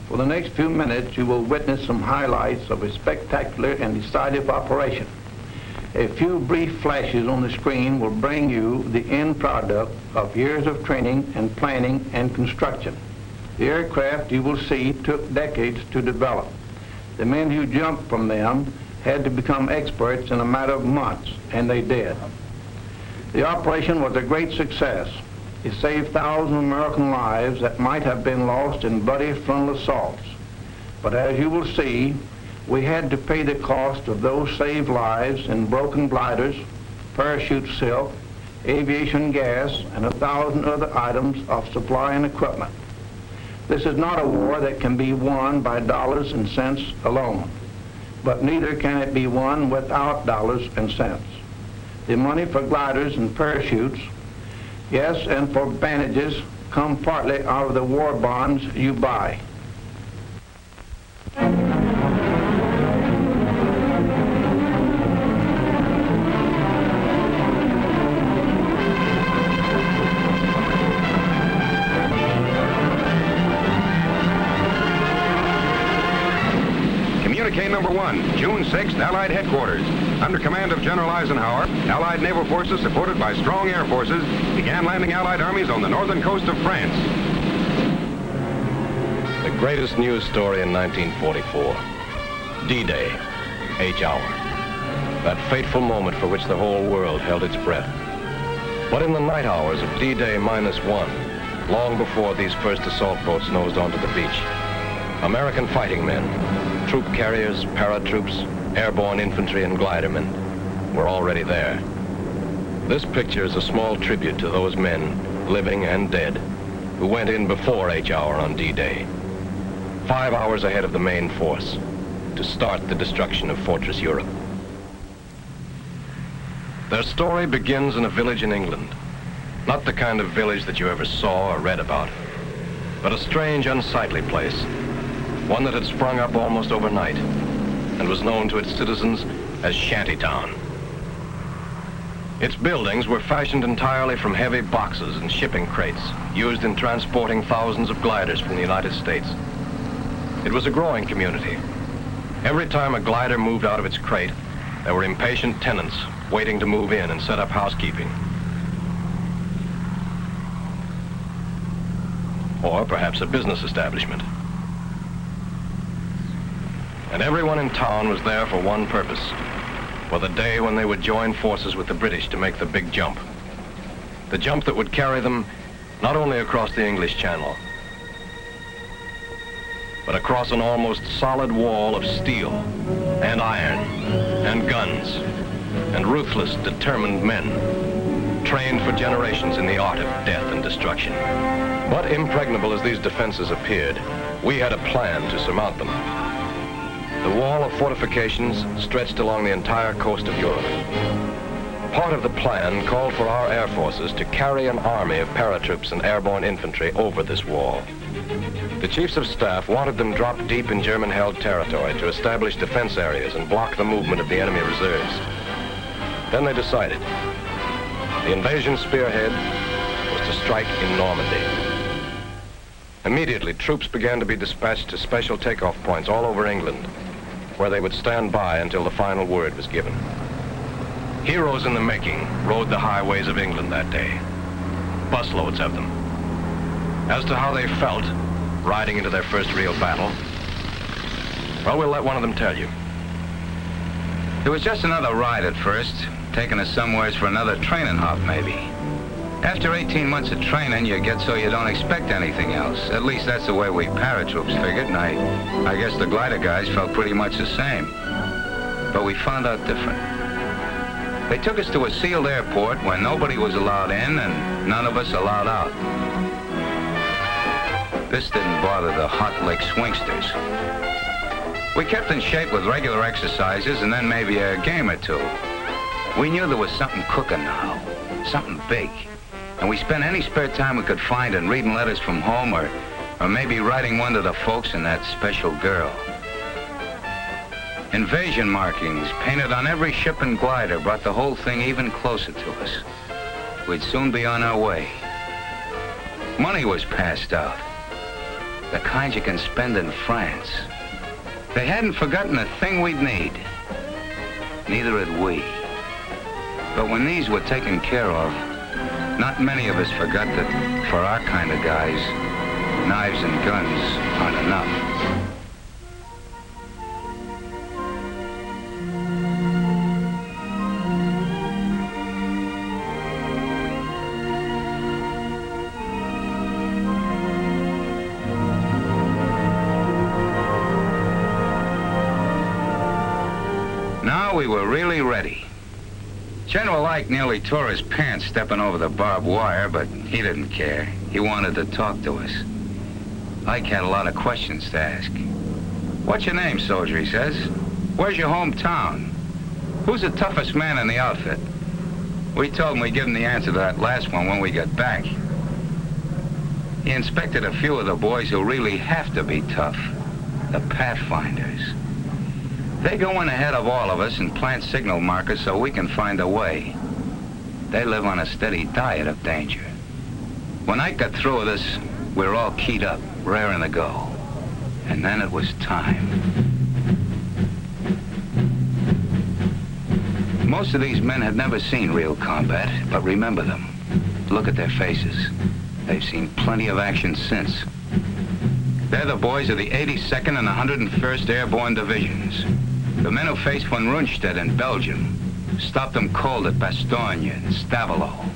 For the next few minutes, you will witness some highlights of a spectacular and decisive operation. A few brief flashes on the screen will bring you the end product of years of training and planning and construction. The aircraft you will see took decades to develop. The men who jumped from them had to become experts in a matter of months, and they did. The operation was a great success. It saved thousands of American lives that might have been lost in bloody frontal assaults. But as you will see, we had to pay the cost of those saved lives in broken gliders, parachute silk, aviation gas, and 1,000 other items of supply and equipment. This is not a war that can be won by dollars and cents alone, but neither can it be won without dollars and cents. The money for gliders and parachutes, yes, and for bandages, come partly out of the war bonds you buy. Communique number 1, June 6th, Allied headquarters. Under command of General Eisenhower, Allied naval forces supported by strong air forces began landing Allied armies on the northern coast of France. The greatest news story in 1944. D-Day, H hour. That fateful moment for which the whole world held its breath. But in the night hours of D-Day Minus One, long before these first assault boats nosed onto the beach, American fighting men, troop carriers, paratroops, airborne infantry, and glidermen were already there. This picture is a small tribute to those men, living and dead, who went in before H hour on D-Day, 5 hours ahead of the main force, to start the destruction of Fortress Europe. Their story begins in a village in England. Not the kind of village that you ever saw or read about, but a strange, unsightly place, one that had sprung up almost overnight and was known to its citizens as Shantytown. Its buildings were fashioned entirely from heavy boxes and shipping crates used in transporting thousands of gliders from the United States. It was a growing community. Every time a glider moved out of its crate, there were impatient tenants waiting to move in and set up housekeeping. Or perhaps a business establishment. And everyone in town was there for one purpose, for the day when they would join forces with the British to make the big jump. The jump that would carry them not only across the English Channel, but across an almost solid wall of steel and iron and guns and ruthless, determined men, trained for generations in the art of death and destruction. But impregnable as these defenses appeared, we had a plan to surmount them. The wall of fortifications stretched along the entire coast of Europe. Part of the plan called for our air forces to carry an army of paratroops and airborne infantry over this wall. The chiefs of staff wanted them dropped deep in German-held territory to establish defense areas and block the movement of the enemy reserves. Then they decided. The invasion spearhead was to strike in Normandy. Immediately, troops began to be dispatched to special takeoff points all over England, where they would stand by until the final word was given. Heroes in the making rode the highways of England that day, busloads of them. As to how they felt riding into their first real battle, well, we'll let one of them tell you. It was just another ride at first, taking us somewheres for another training hop, maybe. After 18 months of training, you get so you don't expect anything else. At least that's the way we paratroops figured, and I guess the glider guys felt pretty much the same. But we found out different. They took us to a sealed airport where nobody was allowed in and none of us allowed out. This didn't bother the hot lick swingsters. We kept in shape with regular exercises and then maybe a game or two. We knew there was something cooking now, something big. And we spent any spare time we could find in reading letters from home or maybe writing one to the folks and that special girl. Invasion markings painted on every ship and glider brought the whole thing even closer to us. We'd soon be on our way. Money was passed out. The kind you can spend in France. They hadn't forgotten a thing we'd need. Neither had we. But when these were taken care of, not many of us forgot that for our kind of guys, knives and guns aren't enough. Now we were really ready. General Ike nearly tore his pants stepping over the barbed wire, but he didn't care. He wanted to talk to us. Ike had a lot of questions to ask. What's your name, soldier, he says. Where's your hometown? Who's the toughest man in the outfit? We told him we'd give him the answer to that last one when we got back. He inspected a few of the boys who really have to be tough. The Pathfinders. They go in ahead of all of us and plant signal markers so we can find a way. They live on a steady diet of danger. When Ike got through with us, we were all keyed up, raring to go. And then it was time. Most of these men had never seen real combat, but remember them. Look at their faces. They've seen plenty of action since. They're the boys of the 82nd and 101st Airborne Divisions. The men who faced von Rundstedt in Belgium, stopped them cold at Bastogne and Stavelot.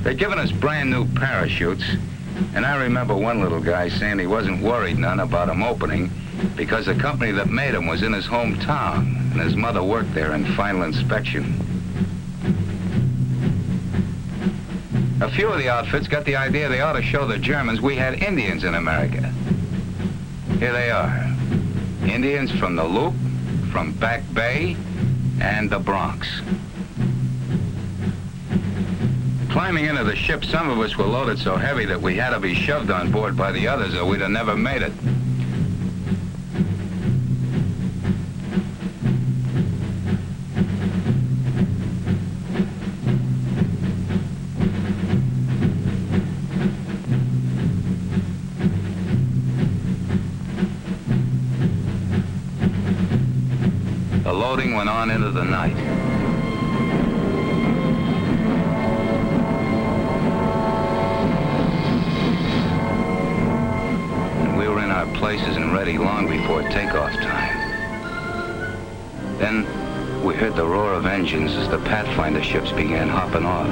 They'd given us brand new parachutes, and I remember one little guy saying he wasn't worried none about them opening because the company that made them was in his hometown, and his mother worked there in final inspection. A few of the outfits got the idea they ought to show the Germans we had Indians in America. Here they are. Indians from the Loop, from Back Bay, and the Bronx. Climbing into the ship, some of us were loaded so heavy that we had to be shoved on board by the others or we'd have never made it. The loading went on into the night. Places and ready long before takeoff time. Then we heard the roar of engines as the Pathfinder ships began hopping off.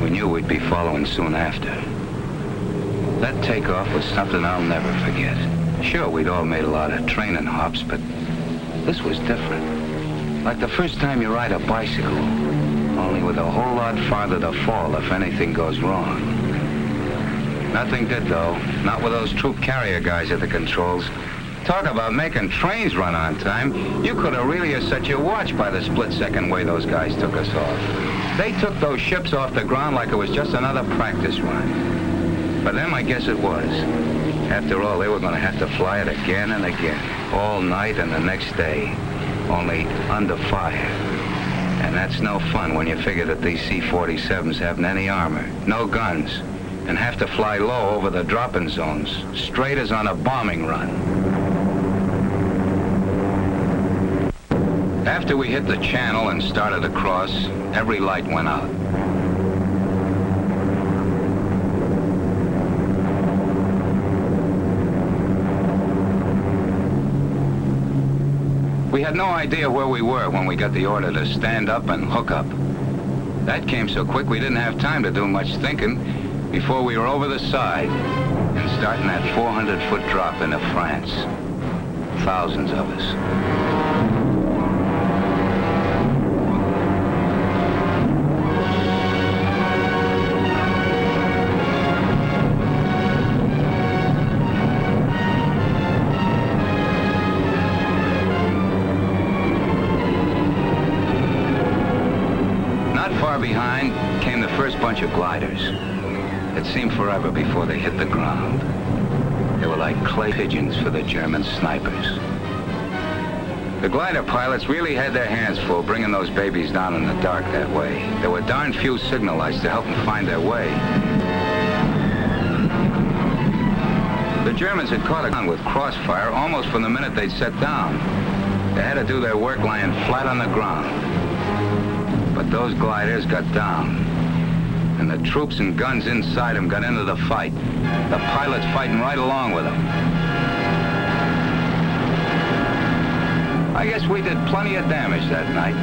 We knew we'd be following soon after. That takeoff was something I'll never forget. Sure, we'd all made a lot of training hops, but this was different. Like the first time you ride a bicycle, only with a whole lot farther to fall if anything goes wrong. Nothing did, though. Not with those troop carrier guys at the controls. Talk about making trains run on time. You could have really set your watch by the split-second way those guys took us off. They took those ships off the ground like it was just another practice run. For them, I guess it was. After all, they were going to have to fly it again and again, all night and the next day. Only under fire. And that's no fun when you figure that these C-47s haven't any armor, no guns, and have to fly low over the drop-in zones, straight as on a bombing run. After we hit the channel and started across, every light went out. We had no idea where we were when we got the order to stand up and hook up. That came so quick we didn't have time to do much thinking before we were over the side and starting that 400-foot drop into France. Thousands of us. far behind came the first bunch of gliders. It seemed forever before they hit the ground. They were like clay pigeons for the German snipers. The glider pilots really had their hands full bringing those babies down in the dark that way. There were darn few signal lights to help them find their way. The Germans had caught on with crossfire almost from the minute they'd set down. They had to do their work lying flat on the ground. But those gliders got down. And the troops and guns inside them got into the fight. The pilots fighting right along with them. I guess we did plenty of damage that night.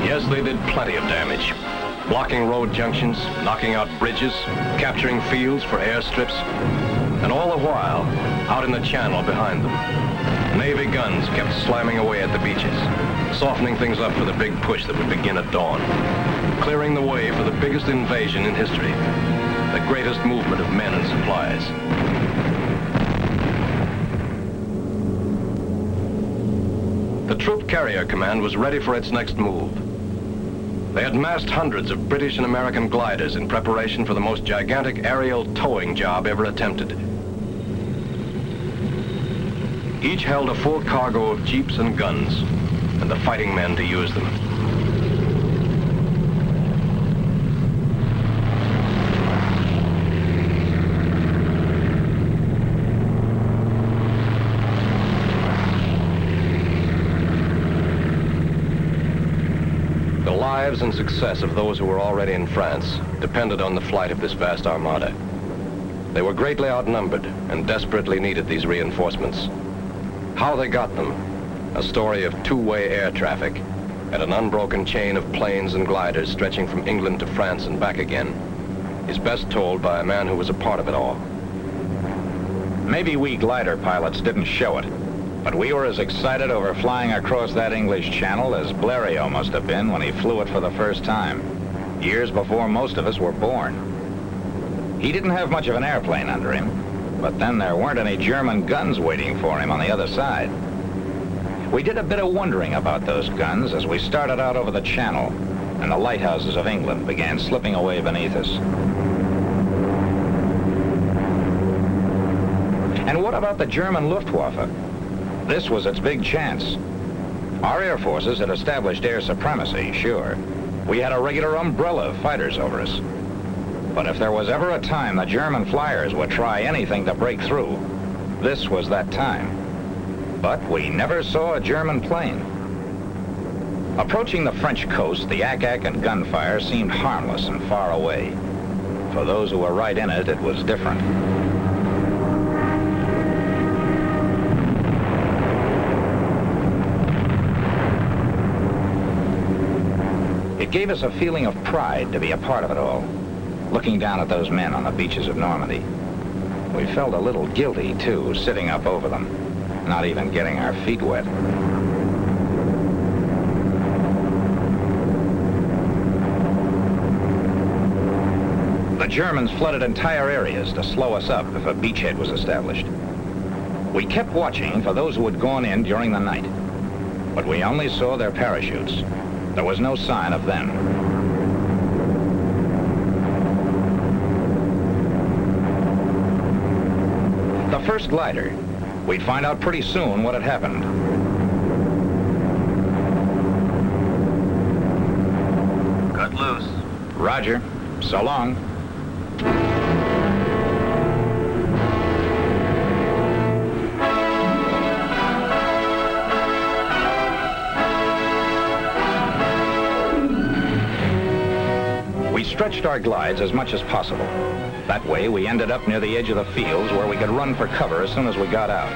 Yes, they did plenty of damage. Blocking road junctions, knocking out bridges, capturing fields for airstrips, and all the while, out in the channel behind them, Navy guns kept slamming away at the beaches, softening things up for the big push that would begin at dawn, clearing the way for the biggest invasion in history, the greatest movement of men and supplies. The Troop Carrier Command was ready for its next move. They had massed hundreds of British and American gliders in preparation for the most gigantic aerial towing job ever attempted. Each held a full cargo of jeeps and guns, and the fighting men to use them. The lives and success of those who were already in France depended on the flight of this vast armada. They were greatly outnumbered and desperately needed these reinforcements. How they got them, a story of two-way air traffic and an unbroken chain of planes and gliders stretching from England to France and back again, is best told by a man who was a part of it all. Maybe we glider pilots didn't show it, but we were as excited over flying across that English Channel as Blériot must have been when he flew it for the first time, years before most of us were born. He didn't have much of an airplane under him, but then there weren't any German guns waiting for him on the other side. We did a bit of wondering about those guns as we started out over the Channel, and the lighthouses of England began slipping away beneath us. And what about the German Luftwaffe? This was its big chance. Our air forces had established air supremacy, sure. We had a regular umbrella of fighters over us. But if there was ever a time the German flyers would try anything to break through, this was that time. But we never saw a German plane. Approaching the French coast, the ack-ack and gunfire seemed harmless and far away. For those who were right in it, it was different. It gave us a feeling of pride to be a part of it all, looking down at those men on the beaches of Normandy. We felt a little guilty, too, sitting up over them, not even getting our feet wet. The Germans flooded entire areas to slow us up if a beachhead was established. We kept watching for those who had gone in during the night, but we only saw their parachutes. There was no sign of them. The first glider, we'd find out pretty soon what had happened. Cut loose. Roger. So long. We stretched our glides as much as possible. That way, we ended up near the edge of the fields where we could run for cover as soon as we got out.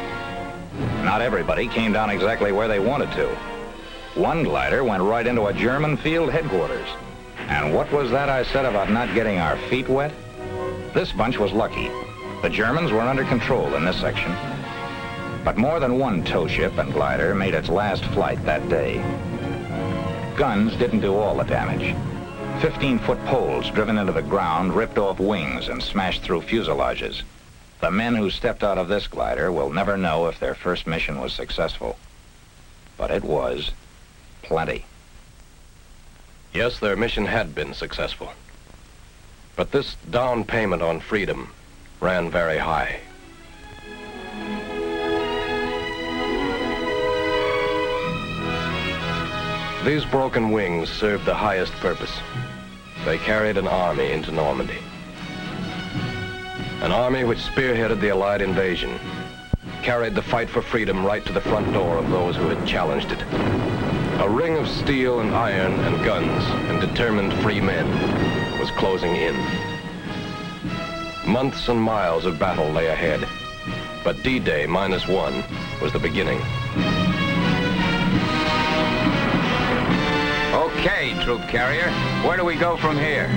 Not everybody came down exactly where they wanted to. One glider went right into a German field headquarters. And what was that I said about not getting our feet wet? This bunch was lucky. The Germans were under control in this section. But more than one tow ship and glider made its last flight that day. Guns didn't do all the damage. 15-foot poles driven into the ground ripped off wings and smashed through fuselages. The men who stepped out of this glider will never know if their first mission was successful. But it was plenty. Yes, their mission had been successful. But this down payment on freedom ran very high. These broken wings served the highest purpose. They carried an army into Normandy. An army which spearheaded the Allied invasion, carried the fight for freedom right to the front door of those who had challenged it. A ring of steel and iron and guns and determined free men was closing in. Months and miles of battle lay ahead, but D-Day Minus One was the beginning. Okay, troop carrier, where do we go from here?